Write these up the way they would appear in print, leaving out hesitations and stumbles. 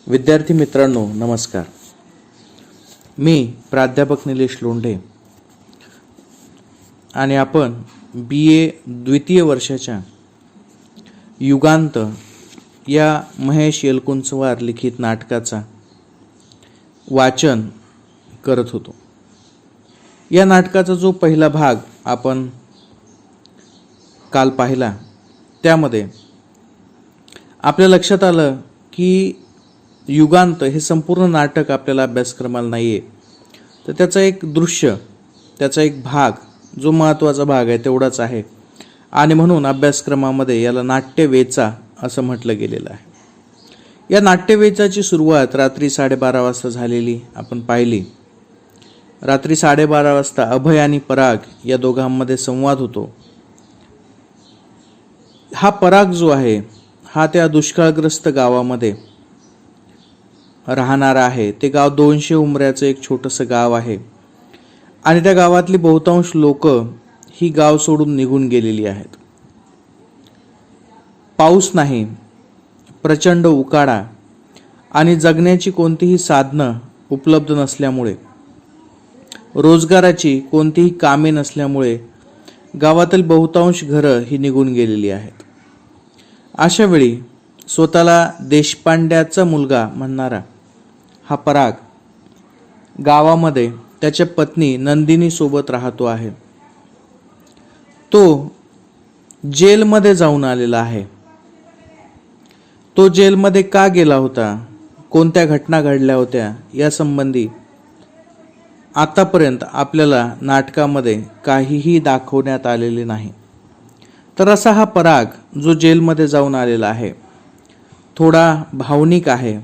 विद्यार्थी मित्रांनो नमस्कार. मी प्राध्यापक निलेश लोंढे आणि आपण BA द्वितीय वर्षाच्या युगांत या महेश येलकुंचवार लिखित नाटकाचा वाचन करत होतो. या नाटकाचा जो पहिला भाग आपण काल पाहिला त्यामध्ये आपल्या लक्षात आलं की युगांत हे संपूर्ण नाटक आपल्याला अभ्यासक्रमाला नाही आहे, तर त्याचा एक दृश्य, त्याचा एक भाग जो महत्त्वाचा भाग आहे तेवढाच आहे आणि म्हणून अभ्यासक्रमामध्ये याला नाट्यवेचा असं म्हटलं गेलेलं आहे. या नाट्यवेचाची सुरुवात रात्री 12:30 वाजता झालेली आपण पाहिली. रात्री 12:30 वाजता अभय आणि पराग या दोघांमध्ये संवाद होतो. हा पराग जो आहे हा त्या दुष्काळग्रस्त गावामध्ये राहणारा आहे. ते गाव 200 उमऱ्याचं एक छोटंसं गाव आहे आणि त्या गावातली बहुतांश लोक ही गाव सोडून निघून गेलेली आहेत. पाऊस नाही, प्रचंड उकाडा आणि जगण्याची कोणतीही साधनं उपलब्ध नसल्यामुळे, रोजगाराची कोणतीही कामे नसल्यामुळे गावातील बहुतांश घरं ही निघून गेलेली आहेत. अशा वेळी स्वतःला देशपांड्याचा मुलगा म्हणणारा हा पराग गावामध्ये त्याच्या पत्नी नंदिनी सोबत राहतो आहे. तो जेलमध्ये जाऊन आलेला आहे. तो जेलमध्ये का गेला होता, कोणत्या घटना घडल्या होत्या या संबंधी आतापर्यंत आपल्याला नाटकामध्ये काहीही दाखवण्यात आलेले नाही. तर असा हा पराग जो जेलमध्ये जाऊन आलेला आहे थोडा भावनिक आहे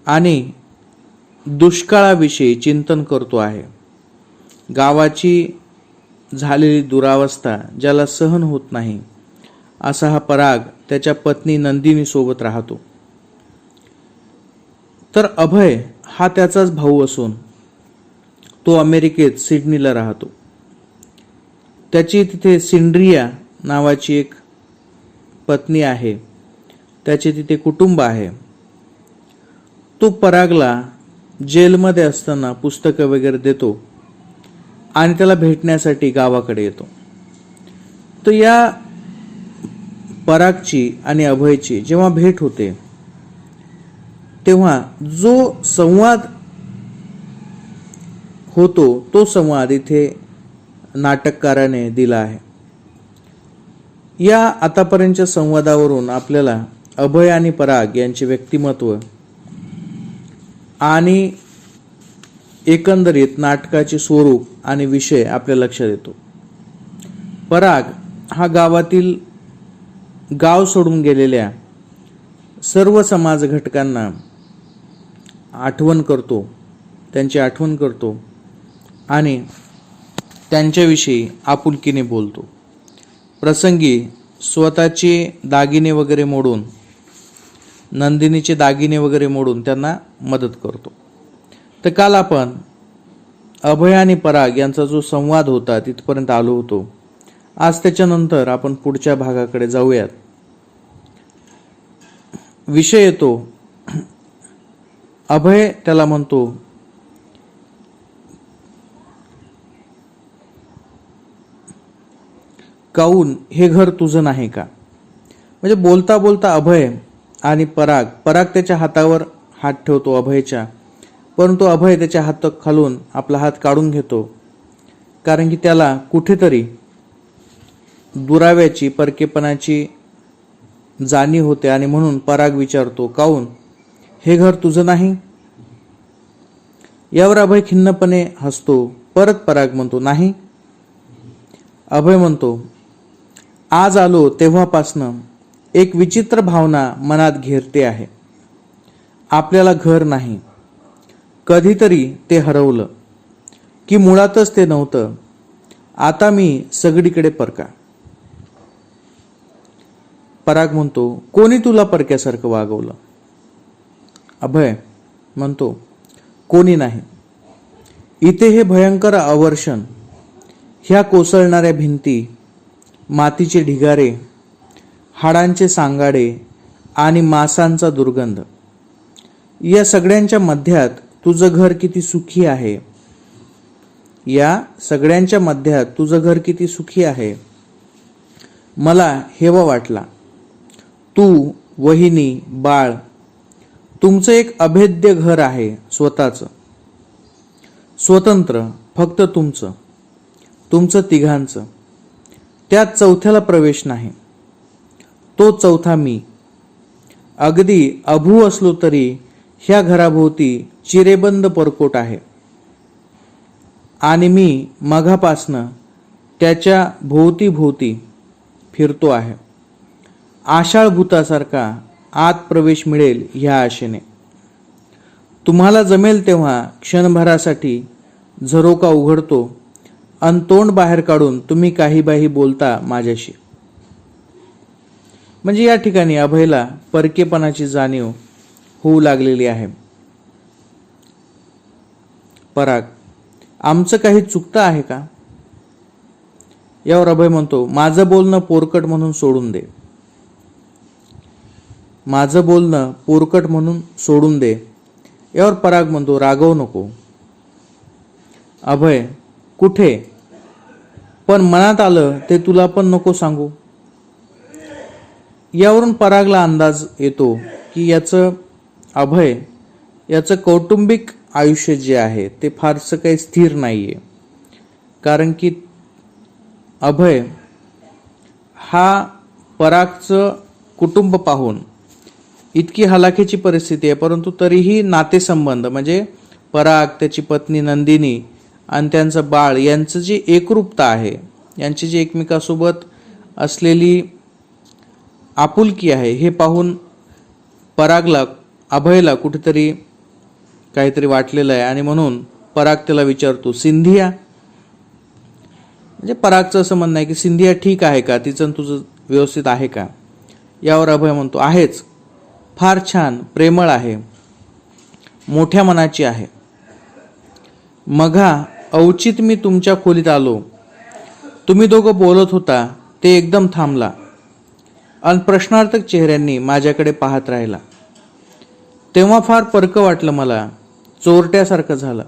आणि दुष्काळाविषयी चिंतन करतो आहे. गावाची झालेली दुरावस्था ज्याला सहन होत नाही असा हा पराग त्याच्या पत्नी नंदिनी सोबत राहतो. तर अभय हा त्याचाच भाऊ असून तो अमेरिकेत सिडनीला राहतो. त्याची तिथे सिंड्रिया नावाची एक पत्नी आहे, त्याचे तिथे कुटुंब आहे. तो परागला जेलमध्ये असताना पुस्तकं वगैरे देतो आणि त्याला भेटण्यासाठी गावाकडे येतो. तर या परागची आणि अभयची जेव्हा भेट होते तेव्हा जो संवाद होतो तो संवाद इथे नाटककाराने दिला आहे. या आतापर्यंतच्या संवादावरून आपल्याला अभय आणि पराग यांचे व्यक्तिमत्व आणि एकंदरीत नाटकाचे स्वरूप आणि विषय आपल्या लक्षात येतो. पराग हा गाव सोडून गेलेल्या सर्व समाज घटकांना आठवण करतो, त्यांची आठवण करतो आणि त्यांच्याविषयी आपुलकीने बोलतो. प्रसंगी स्वतःचे दागिने वगैरे मोडून, नंदिनीचे दागिने वगैरे मोडून त्यांना मदत करतो. तर काल आपण अभय आणि पराग यांचा जो संवाद होता तिथपर्यंत आलो होतो. आज त्याच्यानंतर आपण पुढच्या भागाकडे जाऊयात. विषय येतो, अभय त्याला म्हणतो, काऊन हे घर तुझं नाही का? म्हणजे बोलता बोलता अभय आणि पराग त्याच्या हातावर हात ठेवतो अभयच्या, परंतु अभय त्याच्या हात खालून आपला हात काढून घेतो, कारण की त्याला कुठेतरी दुराव्याची, परकेपणाची जाणीव होते आणि म्हणून पराग विचारतो, काऊन हे घर तुझं नाही? यावर अभय खिन्नपणे हसतो. परत पराग म्हणतो, नाही. अभय म्हणतो, आज आलो तेव्हापासनं एक विचित्र भावना मनात घेरते आहे. आपल्याला घर नाही, कधीतरी ते हरवलं की मुळातच ते नव्हतं. आता मी सगळीकडे परका. पराग म्हणतो, कोणी तुला परक्यासारखं वागवलं? अभय म्हणतो, कोणी नाही. इथे हे भयंकर अवर्षण, ह्या कोसळणाऱ्या भिंती, मातीचे ढिगारे, हाडांचे सांगाडे आणि मांसांचा दुर्गंध, या सगळ्यांच्या मध्यात तुझं घर किती सुखी आहे. या सगळ्यांच्या मध्यात तुझं घर किती सुखी आहे. मला हेवा वाटला. तू, वहिनी, बाळ, तुमचं एक अभेद्य घर आहे, स्वतःचं, स्वतंत्र, फक्त तुमचं, तुमचं तिघांचं. त्यात चौथ्याला प्रवेश नाही. तो चौथा मी. अगदी अभू असलो तरी ह्या घराभोवती चिरेबंद परकोट आहे आणि मी मघापासनं त्याच्या भोवती भोवती फिरतो आहे, आषाढ भूतासारखा आत प्रवेश मिळेल ह्या आशेने. तुम्हाला जमेल तेव्हा क्षणभरासाठी झरोका उघडतो अन तोंड बाहेर काढून तुम्ही काही बाही बोलता माझ्याशी. म्हणजे या ठिकाणी अभयला परकेपणाची जाणीव होऊ लागलेली आहे. पराग, आमचं काही चुकतं आहे का. यावर अभय म्हणतो, माझं बोलणं पोरकट म्हणून सोडून दे. माझं बोलणं पोरकट म्हणून सोडून दे. यावर पराग म्हणतो, रागवू नको. अभय, कुठे, पण मनात आलं ते तुला पण नको सांगू. यावरून परागला अंदाज येतो की अभय याचं कौटुंबिक आयुष्य जे आहे ते फारसं काही स्थिर नाहीये. कारण की अभय हा परागचं कुटुंब पाहून इतकी हलाखीची परिस्थिती आहे, परंतु तरीही नातेसंबंध म्हणजे पराग, त्याची पत्नी नंदिनी आणि त्यांचं बाळ यांचं जी एकरूपता आहे, यांची जी एकमेकासोबत असलेली आपुलकी आहे, हे पाहून परागला, अभयला कुठेतरी काहीतरी वाटलेलं आहे. आणि म्हणून पराग त्याला विचारतो, सिंधिया, म्हणजे परागचं असं म्हणणं आहे की सिंधिया ठीक आहे का, तिचं तुझं व्यवस्थित आहे का. यावर अभय म्हणतो, आहेच, फार छान, प्रेमळ आहे, मोठ्या मनाची आहे. मघा अवचित मी तुमच्या खोलीत आलो, तुम्ही दोघं बोलत होता, ते एकदम थांबला आणि प्रश्नार्थक चेहऱ्यांनी माझ्याकडे पाहत राहिला. तेव्हा फार परक वाटलं मला, चोरट्यासारखं झालं.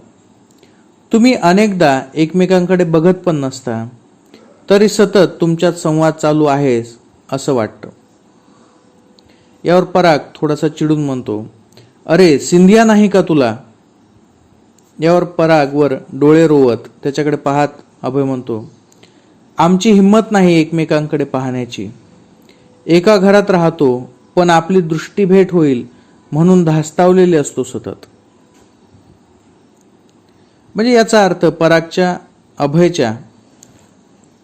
तुम्ही अनेकदा एकमेकांकडे बघत पण नसता, तरी सतत तुमच्यात संवाद चालू आहेस असं वाटतं. यावर पराग थोडासा चिडून म्हणतो, अरे सिंधिया नाही का तुला. यावर परागवर डोळे रोवत त्याच्याकडे पाहत अभय म्हणतो, आमची हिंमत नाही एकमेकांकडे पाहण्याची. एका घरात राहतो, पण आपली दृष्टी भेट होईल म्हणून धास्तावलेले असतो सतत. म्हणजे याचा अर्थ परागच्या, अभयच्या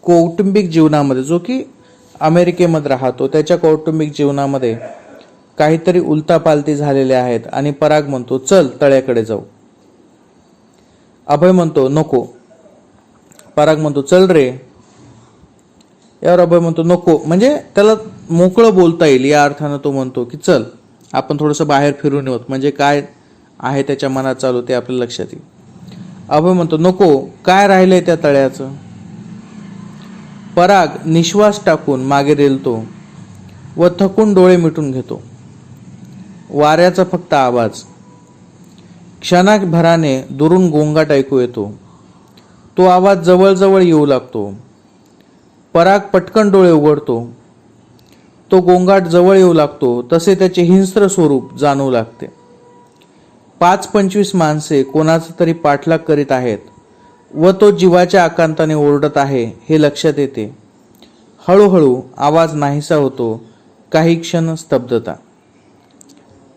कौटुंबिक जीवनामध्ये, जो की अमेरिकेमध्ये राहतो, त्याच्या कौटुंबिक जीवनामध्ये काहीतरी उलतापालती झालेल्या आहेत. आणि पराग म्हणतो, चल तळ्याकडे जाऊ. अभय म्हणतो, नको. पराग म्हणतो, चल रे. यावर अभय म्हणतो, नको. म्हणजे त्याला मोकळं बोलता येईल या अर्थानं तो म्हणतो की चल आपण थोडंसं बाहेर फिरून येऊत, म्हणजे काय आहे त्याच्या मनात चालू ते आपल्या लक्षात येईल. अभय म्हणतो, नको, काय राहिलंय त्या तळ्याचं. पराग निश्वास टाकून मागे रेलतो व थकून डोळे मिटून घेतो. वाऱ्याचा फक्त आवाज. क्षणाभराने दुरून गोंगाट ऐकू येतो. तो आवाज जवळजवळ येऊ लागतो. पराग पटकन डोळे उघडतो. तो गोंगाट जवळ येऊ लागतो तसे त्याचे हिंस्र स्वरूप जाणवू लागते. 5-25 माणसे कोणाचा तरी पाठलाग करीत आहेत व तो जीवाच्या आकांताने ओरडत आहे हे लक्षात येते. हळूहळू आवाज नाहीसा होतो. काही क्षण स्तब्धता.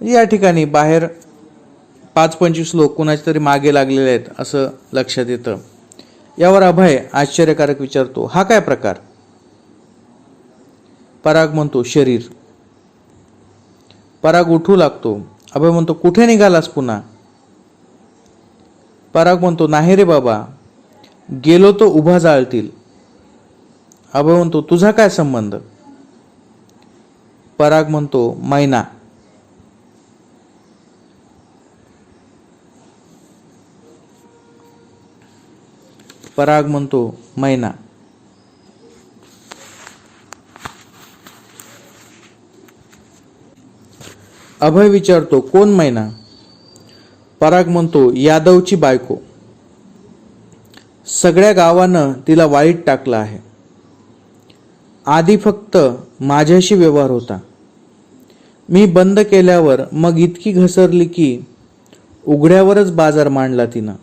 या ठिकाणी बाहेर 5-25 लोक कोणाच्या तरी मागे लागलेले आहेत असं लक्षात येतं. यावर अभय आश्चर्यकारक विचारतो, हा काय प्रकार. पराग म्हणतो, शरीर. पराग उठू लागतो. अभय म्हणतो, कुठे निघालास पुन्हा. पराग म्हणतो, नाही रे बाबा, गेलो तो उभा जाळतील. अभय म्हणतो, तुझा काय संबंध. पराग म्हणतो, मैना. पराग म्हणतो, मैना. अभय विचारतो, कोण मैना. पराग म्हणतो, यादवची बायको. सगळ्या गावानं तिला वाळीत टाकलं आहे. आधी फक्त माझ्याशी व्यवहार होता. मी बंद केल्यावर मग इतकी घसरली की उघड्यावरच बाजार मांडला तिनं.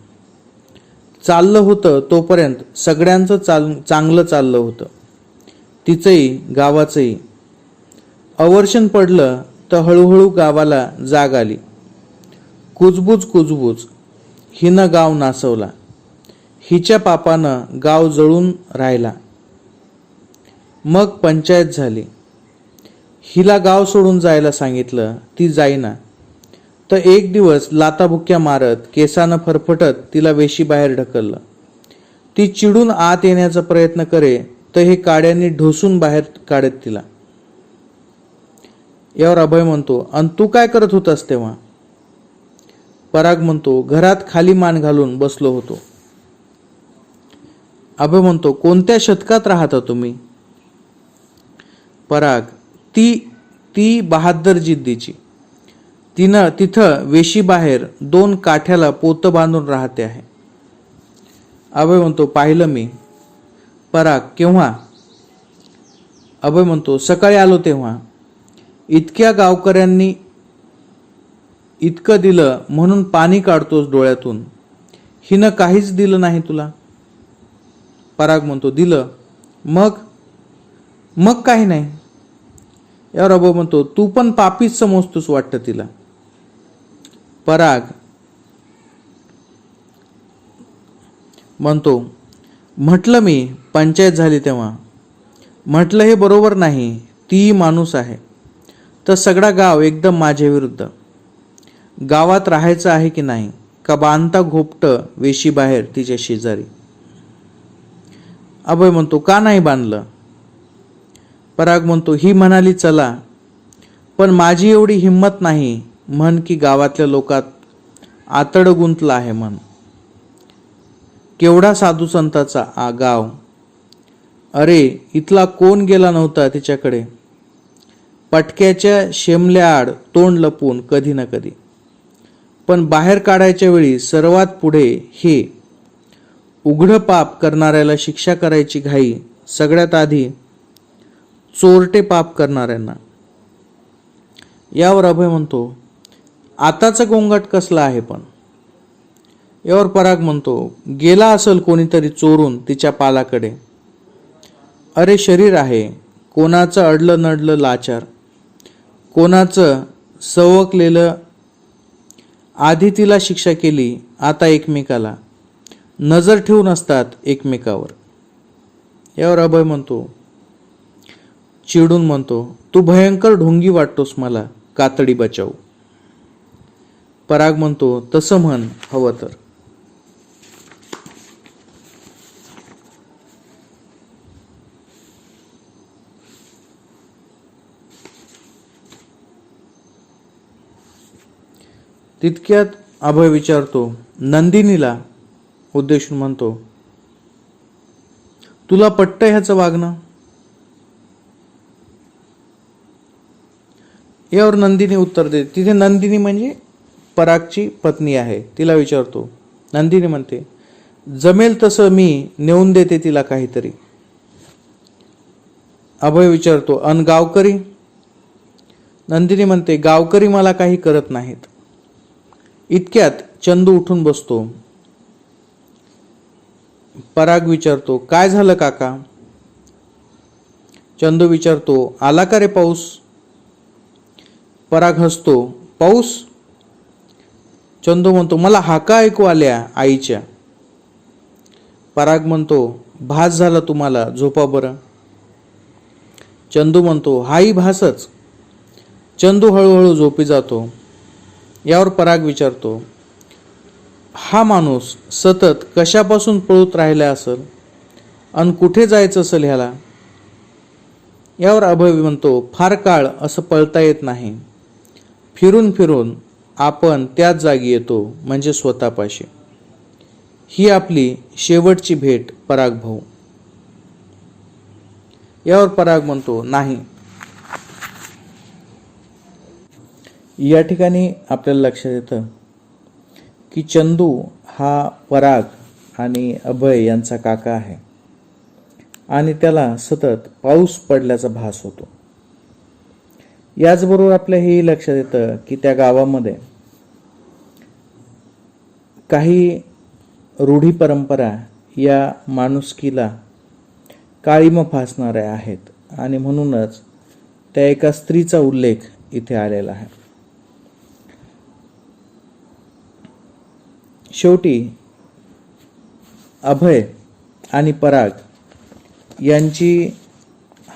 चाललं होतं तोपर्यंत सगळ्यांचं चांगलं चाललं होतं, तिचंही गावाचंही. अवर्षण पडलं तर हळूहळू गावाला जाग आली. कुजबूज हिनं गाव नासवला. हिच्या पापानं गाव जळून राहिला. मग पंचायत झाली. हिला गाव सोडून जायला सांगितलं, ती जाईना. तर एक दिवस लाताबुक्या मारत केसानं फरफटत तिला वेशीबाहेर ढकललं. ती चिडून आत येण्याचा प्रयत्न करे तर हे काड्यांनी ढोसून बाहेर काढत तिला. यावर अभय म्हणतो, अन तू काय करत होतास तेव्हा? पराग म्हणतो, घरात खाली मान घालून बसलो होतो. अभय म्हणतो, कोणत्या शतकात राहता तुम्ही? पराग, ती बहादर जिद्दीची. तिथं वेशीबाहेर 2 काठ्याला पोतं बांधून राहते आहे. अभय म्हणतो, पाहिलं मी. पराग, केव्हा? अभय म्हणतो, सकाळी आलो तेव्हा. इतक्या गावकऱ्यांनी इतकं दिलं म्हणून पाणी काढतोस डोळ्यातून. हिनं काहीच दिलं नाही तुला. पराग म्हणतो, दिलं. मग काही नाही. यावर अभय म्हणतो, तू पण पापीच समजतोस वाटतं तिला. पराग म्हणतो, म्हटलं मी पंचायत झाली तेव्हा. म्हटलं हे बरोबर नाही. ती माणूस आहे तर सगळा गाव एकदम माझ्या विरुद्ध. गावात राहायचं आहे की नाही का बांधता घोपटं वेशीबाहेर तिच्या शेजारी. अभय म्हणतो, का नाही बांधलं? पराग म्हणतो, ही म्हणाली चला, पण माझी एवढी हिंमत नाही म्हण की गावातल्या लोकात आतड गुंतला आहे म्हण. केवढा साधू संताचा गाव. अरे इथला कोण गेला नव्हता तिच्याकडे. पटक्याच्या शेमल्याआड तोंड लपून कधी ना कधी. पण बाहेर काढायच्या वेळी सर्वात पुढे हे उघडं पाप करणाऱ्याला शिक्षा करायची घाई सगळ्यात आधी चोरटे पाप करणाऱ्यांना. यावर अभय म्हणतो, आताचा गोंगाट कसला आहे पण? यावर पराग म्हणतो, गेला असेल कोणीतरी चोरून तिच्या पालाकडे. अरे शरीर आहे, कोणाचं अडलं नडलं लाचार, कोणाचं सवकलेलं. आधी तिला शिक्षा केली, आता एकमेकाला. नजर ठेवून असतात एकमेकावर. यावर अभय म्हणतो, चिडून म्हणतो, तू भयंकर ढोंगी वाटतोस मला, कातडी बचाव. पराग म्हणतो, तसं म्हण हवं तर. तितक्यात अभय विचारतो, नंदिनीला उद्देशून म्हणतो, तुला पटतं ह्याचं वागणं? यावर नंदिनी उत्तर देते. तिथे नंदिनी म्हणजे परागची पत्नी आहे. तिला विचारतो. नंदिनी म्हणते, जमेल तसं मी नेऊन देते तिला काहीतरी. अभय विचारतो, अन गावकरी? नंदिनी म्हणते, गावकरी मला काही करत नाहीत. इतक्यात चंदू उठून बसतो. पराग विचारतो, काय झालं काका? चंदू विचारतो, आला का रे पाऊस? पराग हसतो, पाऊस? चंदू म्हणतो, मला हाका ऐकू आल्या आईच्या. पराग म्हणतो, भास झाला तुम्हाला, झोपा बरं. चंदू म्हणतो, हाही भासच. चंदू हळूहळू झोपी जातो. यावर पराग विचारतो, हा माणूस सतत कशापासून पळत राहिला असेल आणि कुठे जायचं असेल ह्याला? यावर अभय म्हणतो, फार काळ असं पळता येत नाही. फिरून फिरून आपण त्याच जागी येतो, म्हणजे स्वतःपाशी. ही आपली शेवटची भेट पराग भाऊ. यावर पराग म्हणतो, नाही. या ठिकाणी आपल्याला लक्षात येतं की चंदू हा पराग आणि अभय यांचा काका आहे आणि त्याला सतत पाऊस पडल्याचा भास होतो. याचबरोबर आपल्या हेही लक्षात येतं की त्या गावामध्ये काही रूढी परंपरा या माणुसकीला काळीमा फासणाऱ्या आहेत आणि म्हणूनच त्या एका स्त्रीचा उल्लेख इथे आलेला आहे. शेवटी अभय आणि पराग यांची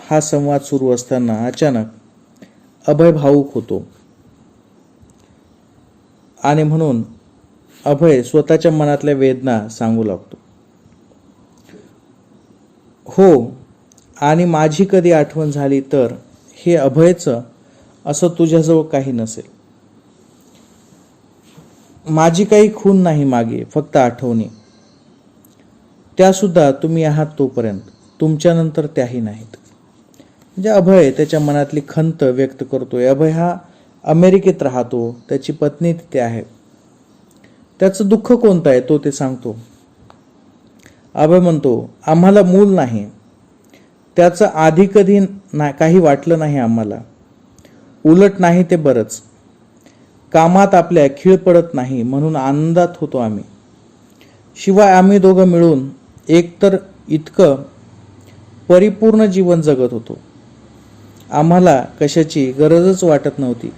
हा संवाद सुरू असताना अचानक अभय भावुक होतो आणि म्हणून अभय स्वतःच्या मनातल्या वेदना सांगू लागतो. हो, आणि माझी कधी आठवण झाली तर हे अभयचं असं तुझ्याजवळ काही नसेल. माझी काही खून नाही मागे, फक्त आठवणी. त्यासुद्धा तुम्ही आहात तोपर्यंत, तुमच्यानंतर त्याही नाहीत. म्हणजे अभय त्याच्या मनातली खंत व्यक्त करतोय. अभय हा अमेरिकेत राहतो, त्याची पत्नी तिथे आहे. त्याचं दुःख कोणतं आहे तो ते सांगतो. अभय म्हणतो, आम्हाला मूल नाही. त्याचं आधी कधी काही वाटलं नाही आम्हाला. उलट नाही ते बरंच. कामात आपल्या खीळ पडत नाही म्हणून आनंदात होतो आम्ही. शिवाय आम्ही दोघं मिळून एकतर इतकं परिपूर्ण जीवन जगत होतो. आम्हाला कशाची गरजच वाटत नव्हती.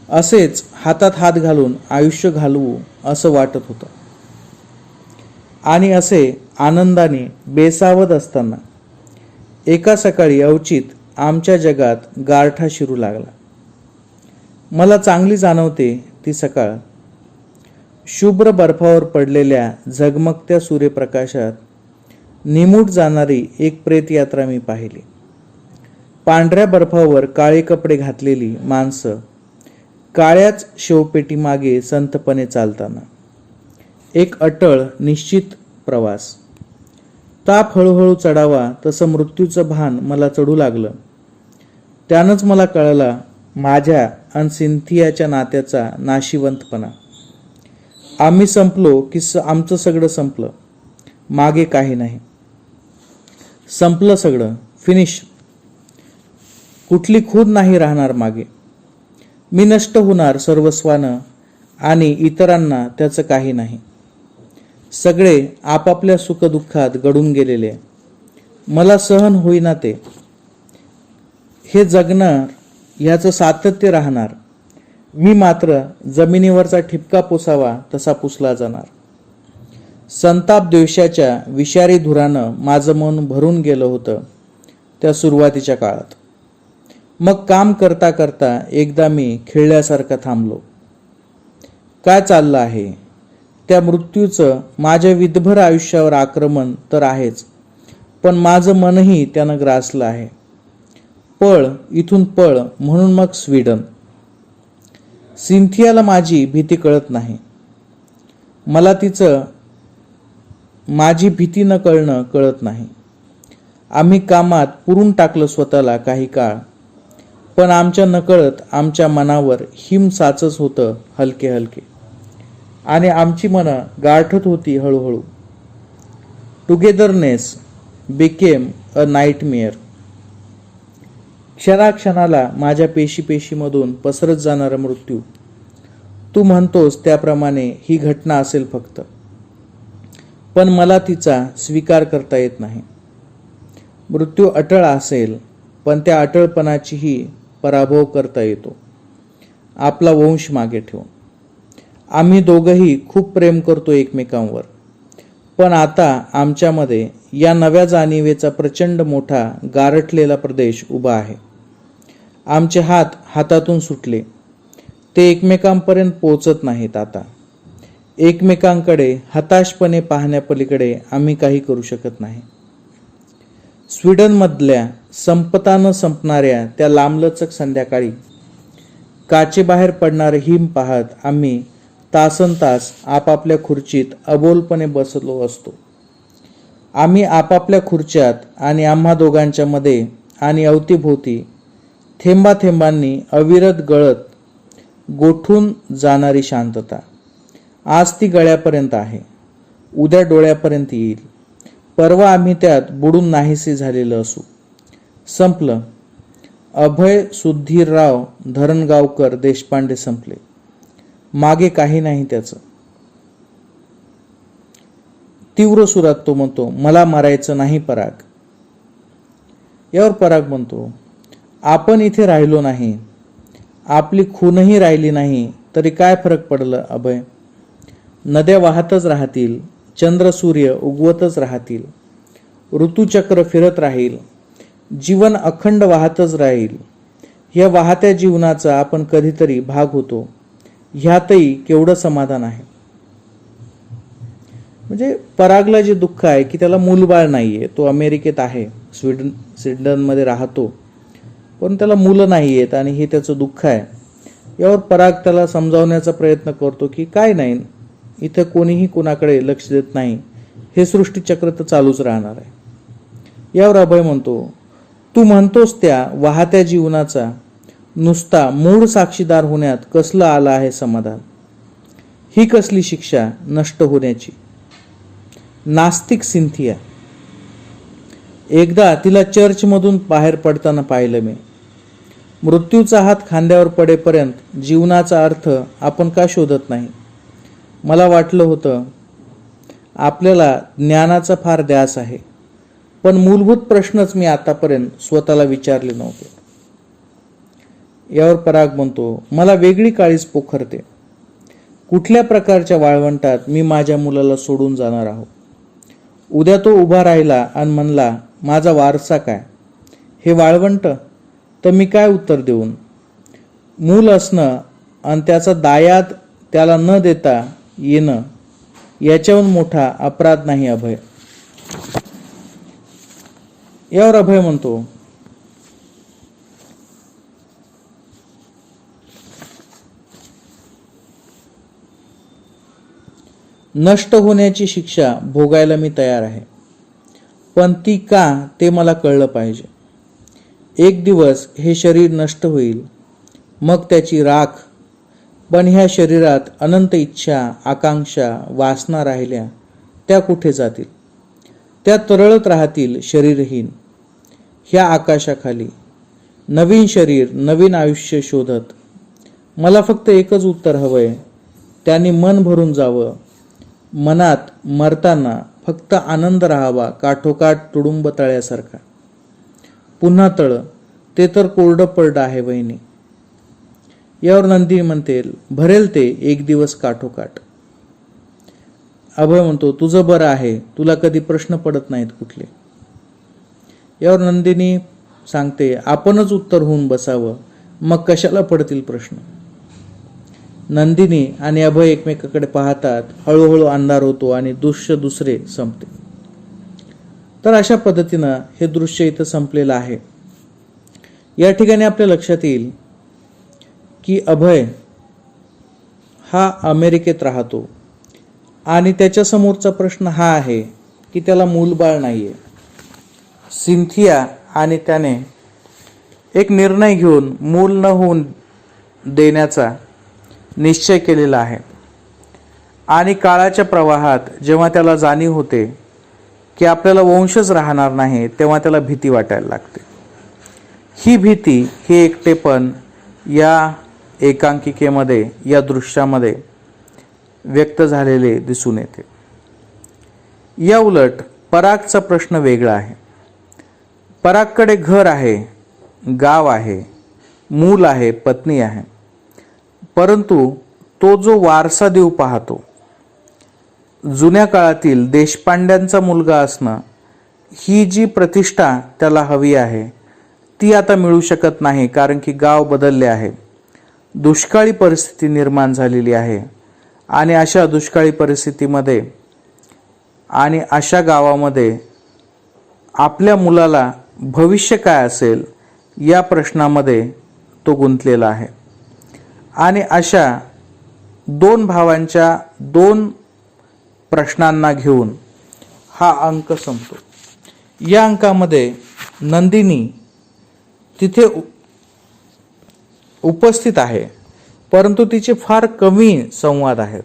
असेच हातात हात घालून आयुष्य घालवू असं वाटत होतं. आणि असे आनंदाने बेसावध असताना एका सकाळी अवचित आमच्या जगात गारठा शिरू लागला. मला चांगली जाणवते ती सकाळ. शुभ्र बर्फावर पडलेल्या झगमगत्या सूर्यप्रकाशात निमूट जाणारी एक प्रेतयात्रा मी पाहिली. पांढऱ्या बर्फावर काळे कपडे घातलेली माणसं काळ्याच शवपेटीमागे संतपणे चालताना. एक अटळ निश्चित प्रवास. ताप हळूहळू चढावा तसं मृत्यूचं भान मला चढू लागलं. त्यानंच मला कळला माझ्या आणि सिंथियाच्या नात्याचा नाशिवंतपणा. आम्ही संपलो की आमचं सगळं संपलं. मागे काही नाही. संपलं सगळं, फिनिश. कुठली खून नाही राहणार मागे. मी नष्ट होणार सर्वस्वानं आणि इतरांना त्याचं काही नाही. सगळे आपापल्या सुखदुःखात गडून गेलेले. मला सहन होईना ते. हे जगणार, ह्याचं सातत्य राहणार. मी मात्र जमिनीवरचा ठिपका पुसावा तसा पुसला जाणार. संताप द्वेषाच्या विषारी धुरानं माझं मन भरून गेलं होतं त्या सुरुवातीच्या काळात. मग काम करता करता एकदा मी खिळल्यासारखं थांबलो. काय चाललं आहे? त्या मृत्यूचं माझ्या विधभर आयुष्यावर आक्रमण तर आहेच, पण माझं मनही त्यानं ग्रासलं आहे. पळ, इथून पळ म्हणून मग स्वीडन. सिंथियाला माझी भीती कळत नाही. मला तिचं माझी भीती न कळणं कळत नाही. आम्ही कामात पुरून टाकलं स्वतःला काही काळ, पण आमच्या नकळत आमच्या मनावर हिम साचत होतं हलके हलके आणि आमची मनं गारठत होती हळूहळू. Togetherness became a nightmare. क्षणाक्षणाला माझ्या पेशीमधून पसरत जाणारा मृत्यू. तू म्हणतोस त्याप्रमाणे ही घटना असेल फक्त, पण मला तिचा स्वीकार करता येत नाही. मृत्यू अटळ असेल, पण त्या अटळपणाचीही पराभव करता येतो आपला वंश मागे ठेवून. आम्ही दोघंही खूप प्रेम करतो एकमेकांवर, पण आता आमच्यामध्ये या नव्या जाणीवेचा प्रचंड मोठा गारठलेला प्रदेश उभा आहे. आमचे हात हातातून सुटले. ते एकमेकांपर्यंत पोहोचत नाहीत आता. एकमेकांकडे हताशपणे पाहण्यापलीकडे आम्ही काही करू शकत नाही. स्वीडनमधल्या संपता न संपणाऱ्या त्या लांबलचक संध्याकाळी काचेबाहेर पडणारे हिम पाहत आम्ही तासनतास आपापल्या खुर्चीत अबोलपणे बसलो असतो. आम्ही आपापल्या खुर्च्यात आणि आम्हा दोघांच्या मध्ये आणि अवतीभोवती थेंबाथेंबांनी अविरत गळत गोठून जाणारी शांतता. आज ती गळ्यापर्यंत आहे, उद्या डोळ्यापर्यंत येईल, परवा आम्ही त्यात बुडून नाहीसे झालेलं असू. संपलं. अभय सुधीरराव धरणगावकर देशपांडे संपले. मागे काही नाही त्याचं. तीव्र सुरात तो म्हणतो, मला मरायचं नाही पराग. यावर पराग म्हणतो, आपण इथे राहिलो नाही, आपली खूनही राहिली नाही तरी काय फरक पडलं अभय. नद्या वाहतच राहतील, चंद्र सूर्य उगवतच राहतील, ऋतुचक्र फिरत राहील, जीवन अखंड वाहतच राहील. या वाहत्या जीवनाचा आपण कधीतरी भाग होतो, ह्यातही केवढं समाधान आहे. म्हणजे परागला जे दुःख आहे की त्याला मूलबाळ नाहीये, तो अमेरिकेत आहे, स्वीडनमध्ये राहतो, पण त्याला मुलं नाही आहेत आणि हे त्याचं दुःख आहे. यावर पराग त्याला समजावण्याचा प्रयत्न करतो की काय नाही, इथं कोणीही कोणाकडे लक्ष देत नाही, हे सृष्टीचक्र तर चालूच राहणार आहे. यावर अभय म्हणतो, तू म्हणतोस त्या वाहत्या जीवनाचा नुसता मूळ साक्षीदार होण्यात कसलं आलं आहे समाधान. ही कसली शिक्षा नष्ट होण्याची. नास्तिक सिंथिया. एकदा तिला चर्चमधून बाहेर पडताना पाहिलं मी. मृत्यूचा हात खांद्यावर पडेपर्यंत जीवनाचा अर्थ आपण का शोधत नाही. मला वाटलं होतं आपल्याला ज्ञानाचा फार ध्यास आहे, पण मूलभूत प्रश्नच मी आतापर्यंत स्वतःला विचारले नव्हते. यावर पराग म्हणतो, मला वेगळी काळीज पोखरते. कुठल्या प्रकारच्या वाळवंटात मी माझ्या मुलाला सोडून जाणार आहो. उद्या तो उभा राहिला आणि म्हणला, माझा वारसा काय, हे वाळवंट, तर मी काय उत्तर देऊन. मूल असणं आणि त्याचा दायाद त्याला न देता येणं याच्याहून मोठा अपराध नाही अभय. यावर अभय म्हणतो, नष्ट होण्याची शिक्षा भोगायला मी तयार आहे, पण ती का ते मला कळलं पाहिजे. एक दिवस हे शरीर नष्ट होईल, मग त्याची राख, पण ह्या शरीरात अनंत इच्छा, आकांक्षा, वासना राहिल्या त्या कुठे जातील. त्या तरळत राहतील शरीरहीन ह्या आकाशाखाली, नवीन शरीर, नवीन आयुष्य शोधत. मला फक्त एकच उत्तर हवंय, त्यांनी मन भरून जावं. मनात मरताना फक्त आनंद राहावा, काठोकाठ तुडुंब तळ्यासारखा. पुन्हा तळ, ते तर कोरडं पडलं आहे वहिनी. यावर नंदिनी म्हणते, भरेल ते एक दिवस काठोकाठ. अभय म्हणतो, तुझं बरं आहे, तुला कधी प्रश्न पडत नाहीत कुठले. यावर नंदिनी सांगते, आपणच उत्तर होऊन बसावं, मग कशाला पडतील प्रश्न. नंदिनी आणि अभय एकमेकाकडे पाहतात. हळूहळू अंधार होतो आणि दृश्य दुसरे संपते. तर अशा पद्धतीनं हे दृश्य इथं संपलेलं आहे. या ठिकाणी आपल्या लक्षात येईल की अभय हा अमेरिकेत राहतो आणि त्याच्या समोरचा प्रश्न हा आहे की त्याला मूलबाळ नाहीये. सिंथिया आणि त्याने एक निर्णय घेऊन मूल न होऊन देण्याचा निश्चय केलेला आहे. आणि काळाच्या प्रवाहात जेव्हा त्याला जाणीव होते की आपल्याला वंशच राहणार नाही, तेव्हा त्याला भीती वाटायला लागते. ही भीती, हे एकटेपण या एकांकिकेमध्ये, या दृश्यामध्ये व्यक्त झालेले दिसून येते. या उलट परागचा प्रश्न वेगळा आहे. परागकडे घर आहे, गाव आहे, मूल आहे, पत्नी आहे, परंतु तो जो वारसा देऊ पाहतो, जुन्या काळातील देशपांड्यांचा मुलगा असणं, ही जी प्रतिष्ठा त्याला हवी आहे ती आता मिळू शकत नाही, कारण की गाव बदलले आहे, दुष्काळी परिस्थिती निर्माण झालेली आहे. आणि अशा दुष्काळी परिस्थितीमध्ये आणि अशा गावामध्ये आपल्या मुलाला भविष्य काय असेल या प्रश्नामध्ये तो गुंतलेला आहे. आणि अशा दोन भावांच्या दोन प्रश्नांना घेऊन हा अंक संपतो. या अंकामध्ये नंदिनी तिथे उपस्थित आहे, परंतु तिचे फार कमी संवाद आहेत.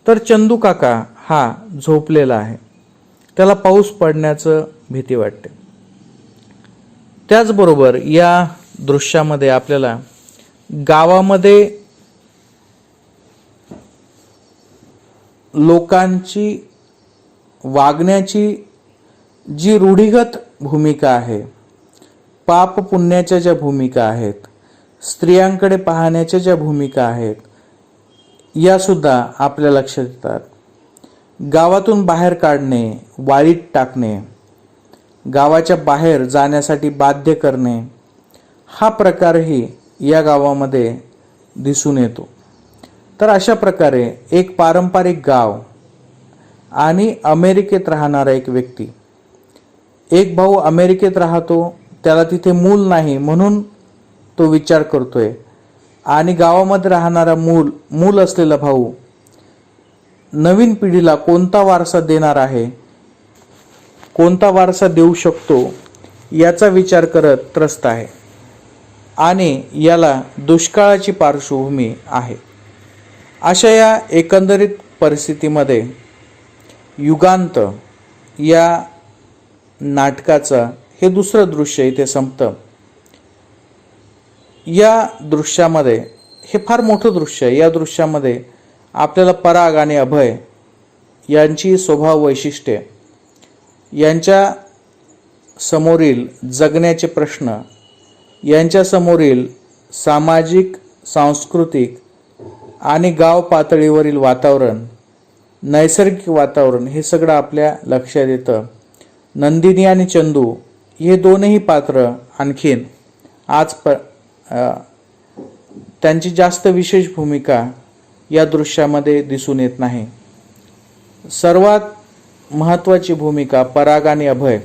तर चंदू काका हा झोपलेला आहे. त्याला पाऊस पडण्याचं भीती वाटते. त्याचबरोबर या दृश्यामध्ये आपल्याला गावामध्ये लोकांची वागण्याची जी रूढिगत भूमिका आहे, पाप पुण्याच्या ज्या भूमिका आहेत, स्त्रियांकडे पाहण्याच्या ज्या भूमिका आहेत, या सुद्धा आपल्या लक्षात येतात. गावातून बाहेर काढणे, वाळीत टाकणे, गावाच्या बाहेर जाण्यासाठी बाध्य करणे, हा प्रकारही या गावामध्ये दिसून येतो. तर अशा प्रकारे एक पारंपरिक गाव आणि अमेरिकेत राहणारा एक व्यक्ती, एक भाऊ अमेरिकेत राहतो, त्याला तिथे मूल नाही म्हणून तो विचार करतोय, आणि गावामध्ये राहणारा मूल असलेला भाऊ नवीन पिढीला कोणता वारसा देणार आहे, कोणता वारसा देऊ शकतो याचा विचार करत त्रस्त आहे. आणि याला दुष्काळाची पार्श्वभूमी आहे. अशा या एकंदरीत परिस्थितीमध्ये युगांत या नाटकाचं हे दुसरं दृश्य इथे संपतं. या दृश्यामध्ये हे फार मोठं दृश्य आहे. या दृश्यामध्ये आपल्याला पराग आणि अभय यांची स्वभाव वैशिष्ट्ये, यांच्या समोरील जगण्याचे प्रश्न, यांच्या समोरील सामाजिक, सांस्कृतिक आणि गाव पातळीवरील वातावरण, नैसर्गिक वातावरण, हे सगळं आपल्या लक्षात येतं. नंदिनी आणि चंदू हे दोनही पात्र आणखीन त्यांची जास्त विशेष भूमिका या दृश्यामध्ये दिसून येत नाही. सर्वात महत्त्वाची भूमिका पराग आणि अभय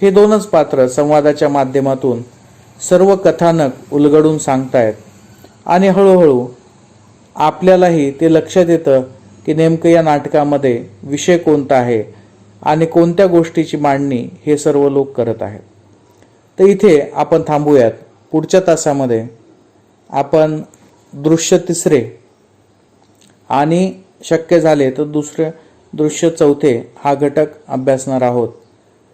हे दोनच पात्र संवादाच्या माध्यमातून सर्व कथानक उलगडून सांगतायत. आणि हळूहळू आपल्यालाही ते लक्षात येतं की नेमकं या नाटकामध्ये विषय कोणता आहे आणि कोणत्या गोष्टीची मांडणी हे सर्व लोक करत आहेत. तर इथे आपण थांबूयात. पुढच्या तासामध्ये आपण दृश्य तिसरे आणि शक्य झाले तर दुसरे दृश्य चौथे हा घटक अभ्यासणार आहोत.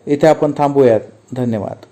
इथे आपण थांबूयात. धन्यवाद.